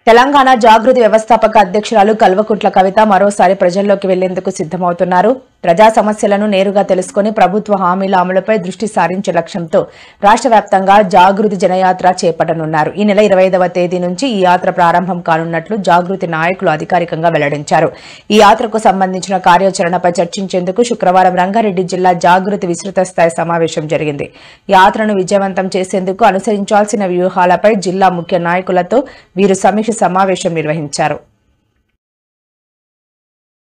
తెలంగాణ జాగృతి వ్యవస్థాపక అధ్యక్షురాలు కల్వకుంట్ల కవిత మరోసారి ప్రజల్లోకి వెళ్లేందుకు సిద్ధమవుతున్నారు. ప్రజా సమస్యలను నేరుగా తెలుసుకుని ప్రభుత్వ హామీల అమలుపై దృష్టి సారించే లక్ష్యంతో రాష్ట్ర వ్యాప్తంగా జాగృతి జనయాత్ర చేపట్టనున్నారు. ఈ నెల 25వ తేదీ నుంచి ఈ యాత్ర ప్రారంభం కానున్నట్లు జాగృతి నాయకులు అధికారికంగా వెల్లడించారు. ఈ యాత్రకు సంబంధించిన కార్యాచరణపై చర్చించేందుకు శుక్రవారం రంగారెడ్డి జిల్లా జాగృతి విస్తృత స్థాయి సమావేశం జరిగింది. యాత్రను విజయవంతం చేసేందుకు అనుసరించాల్సిన వ్యూహాలపై జిల్లా ముఖ్య నాయకులతో వీరు సమీక్ష సమావేశం నిర్వహించారు.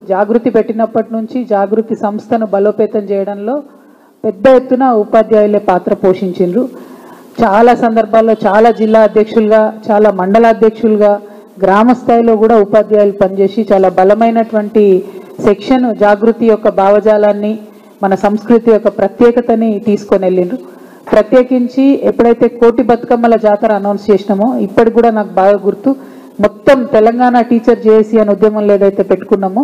జాగృతి పెట్టినప్పటి నుంచి జాగృతి సంస్థను బలోపేతం చేయడంలో పెద్ద ఎత్తున ఉపాధ్యాయులే పాత్ర పోషించిండ్రు. చాలా సందర్భాల్లో చాలా జిల్లా అధ్యక్షులుగా, చాలా మండల అధ్యక్షులుగా, గ్రామ స్థాయిలో కూడా ఉపాధ్యాయులు పనిచేసి చాలా బలమైనటువంటి సెక్షన్ జాగృతి యొక్క భావజాలాన్ని, మన సంస్కృతి యొక్క ప్రత్యేకతని తీసుకొని వెళ్ళిండ్రు. ప్రత్యేకించి ఎప్పుడైతే కోటి బతుకమ్మల జాతర అనౌన్స్ చేసినామో ఇప్పటికి కూడా నాకు బాగా గుర్తు, మొత్తం తెలంగాణ టీచర్ జేఏసీ అనే ఉద్యమంలో ఏదైతే పెట్టుకున్నామో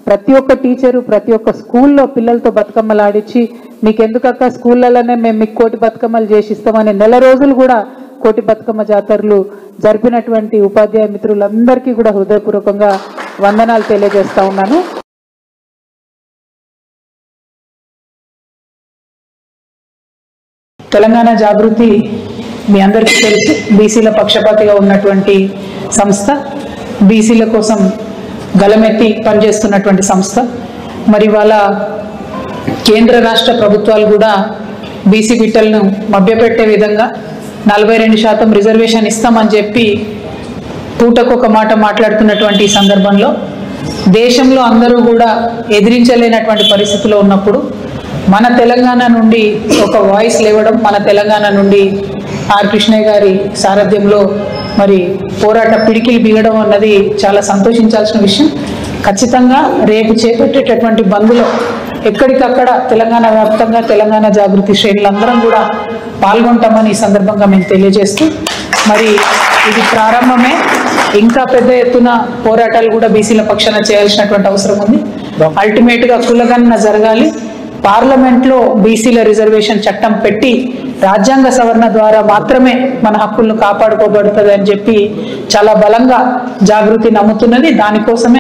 ప్రతి ఒక్క టీచరు ప్రతి ఒక్క స్కూల్లో పిల్లలతో బతుకమ్మలు ఆడించి మీకెందుకక్క స్కూళ్ళలోనే మేము మీకు కోటి బతుకమ్మలు చేసి ఇస్తామని నెల రోజులు కూడా కోటి బతుకమ్మ జాతరలు జరిపినటువంటి ఉపాధ్యాయ మిత్రులందరికీ కూడా హృదయపూర్వకంగా వందనాలు తెలియజేస్తా ఉన్నాను. తెలంగాణ జాగృతి మీ అందరికీ తెలుసు, బీసీల పక్షపాతిగా ఉన్నటువంటి సంస్థ, బీసీల కోసం గలమెత్తి పనిచేస్తున్నటువంటి సంస్థ. మరి వాళ్ళ కేంద్ర రాష్ట్ర ప్రభుత్వాలు కూడా బీసీ బిడ్డలను మభ్యపెట్టే విధంగా 42% రిజర్వేషన్ ఇస్తామని చెప్పి పూటకొక మాట మాట్లాడుతున్నటువంటి ఈ సందర్భంలో దేశంలో అందరూ కూడా ఎదిరించలేనటువంటి పరిస్థితిలో ఉన్నప్పుడు మన తెలంగాణ నుండి ఒక వాయిస్ లేవడం, మన తెలంగాణ నుండి ఆర్ కృష్ణయ్య గారి సారథ్యంలో మరి పోరాట పిడికిలు బిగడం అన్నది చాలా సంతోషించాల్సిన విషయం. ఖచ్చితంగా రేపు చేపట్టేటటువంటి బంద్లో ఎక్కడికక్కడ తెలంగాణ వ్యాప్తంగా తెలంగాణ జాగృతి శ్రేణులందరం కూడా పాల్గొంటామని ఈ సందర్భంగా మేము తెలియజేస్తూ, మరి ఇది ప్రారంభమే, ఇంకా పెద్ద ఎత్తున పోరాటాలు కూడా బీసీల పక్షాన చేయాల్సినటువంటి అవసరం ఉంది. అల్టిమేట్గా కులగణన జరగాలి. పార్లమెంట్లో బీసీల రిజర్వేషన్ చట్టం పెట్టి రాజ్యాంగ సవరణ ద్వారా మాత్రమే మన హక్కులను కాపాడుకోబడుతుంది అని చెప్పి చాలా బలంగా జాగృతి నమ్ముతున్నది. దానికోసమే